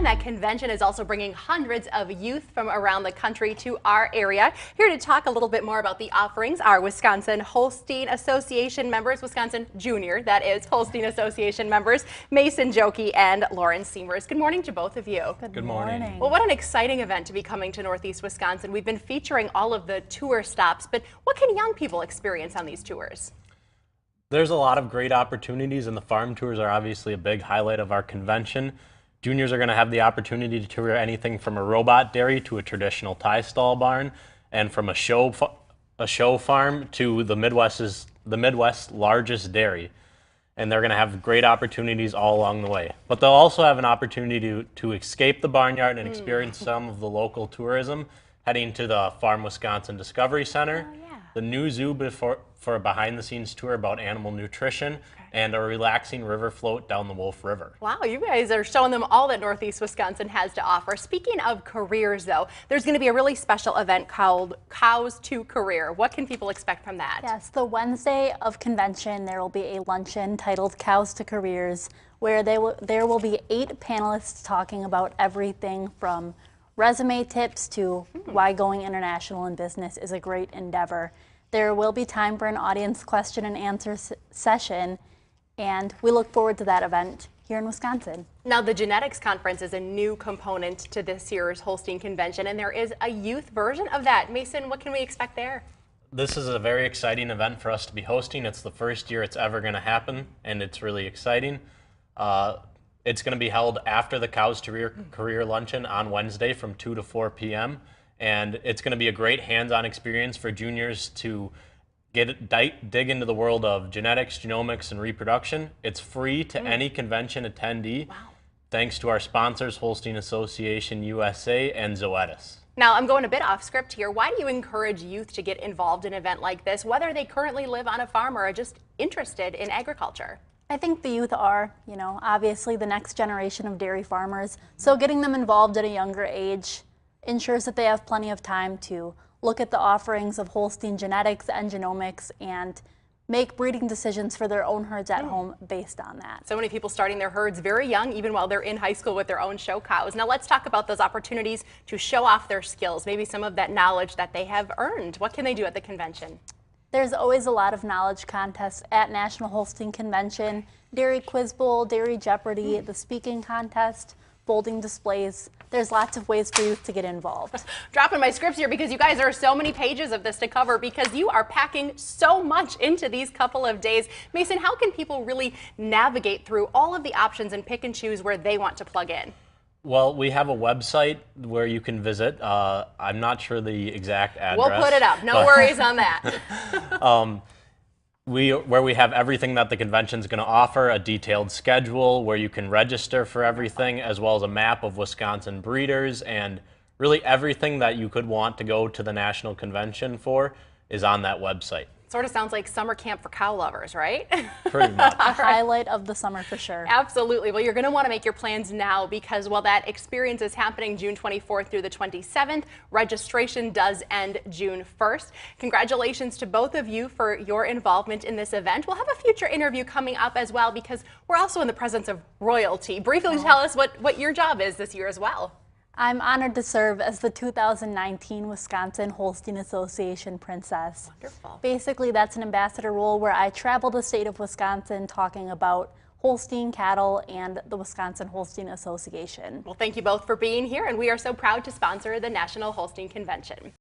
And that convention is also bringing hundreds of youth from around the country to our area. Here to talk a little bit more about the offerings are Wisconsin Holstein Association members, Wisconsin Junior, that is, Holstein Association members, Mason Jokey and Lauren Seamers. Good morning to both of you. Good morning. Well, what an exciting event to be coming to Northeast Wisconsin. We've been featuring all of the tour stops, but what can young people experience on these tours? There's a lot of great opportunities, and the farm tours are obviously a big highlight of our convention. Juniors are going to have the opportunity to tour anything from a robot dairy to a traditional tie stall barn, and from a show farm to the Midwest's largest dairy. And they're going to have great opportunities all along the way. But they'll also have an opportunity to escape the barnyard and experience some of the local tourism, heading to the Farm Wisconsin Discovery Center, the new zoo for a behind-the-scenes tour about animal nutrition, and a relaxing river float down the Wolf River. Wow, you guys are showing them all that Northeast Wisconsin has to offer. Speaking of careers, though, there's going to be a really special event called Cows to Career. What can people expect from that? Yes, the Wednesday of convention, there will be a luncheon titled Cows to Careers, where there will be 8 panelists talking about everything from resume tips to why going international in business is a great endeavor. There will be time for an audience question and answer session, and we look forward to that event here in Wisconsin. Now, the Genetics Conference is a new component to this year's Holstein Convention, and there is a youth version of that. Mason, what can we expect there? This is a very exciting event for us to be hosting. It's the first year it's ever going to happen, and it's really exciting. It's going to be held after the Cows to Career Luncheon on Wednesday from 2 to 4 p.m. And it's going to be a great hands-on experience for juniors to dig into the world of genetics, genomics, and reproduction. It's free to any convention attendee, thanks to our sponsors, Holstein Association USA and Zoetis. Now, I'm going a bit off script here. Why do you encourage youth to get involved in an event like this, whether they currently live on a farm or are just interested in agriculture? I think the youth are, obviously the next generation of dairy farmers, so getting them involved at a younger age ensures that they have plenty of time to look at the offerings of Holstein genetics and genomics and make breeding decisions for their own herds at home based on that. So many people starting their herds very young, even while they're in high school with their own show cows. Now let's talk about those opportunities to show off their skills, maybe some of that knowledge that they have earned. What can they do at the convention? There's always a lot of knowledge contests at National Holstein Convention, Dairy Quiz Bowl, Dairy Jeopardy, the speaking contest, folding displays. There's lots of ways for youth to get involved. Dropping my scripts here because you guys are so many pages of this to cover because you are packing so much into these couple of days. Mason, how can people really navigate through all of the options and pick and choose where they want to plug in? Well, we have a website where you can visit. I'm not sure the exact address. We'll put it up. No worries on that. Where we have everything that the convention's going to offer, a detailed schedule where you can register for everything, as well as a map of Wisconsin breeders, and really everything that you could want to go to the national convention for is on that website. Sort of sounds like summer camp for cow lovers, right? Pretty much. A highlight of the summer for sure. Absolutely. Well, you're going to want to make your plans now because while that experience is happening June 24th through the 27th, registration does end June 1st. Congratulations to both of you for your involvement in this event. We'll have a future interview coming up as well because we're also in the presence of royalty. Briefly tell us what your job is this year as well. I'm honored to serve as the 2019 Wisconsin Holstein Association Princess. Wonderful. Basically, that's an ambassador role where I travel the state of Wisconsin talking about Holstein cattle and the Wisconsin Holstein Association. Well, thank you both for being here, and we are so proud to sponsor the National Holstein Convention.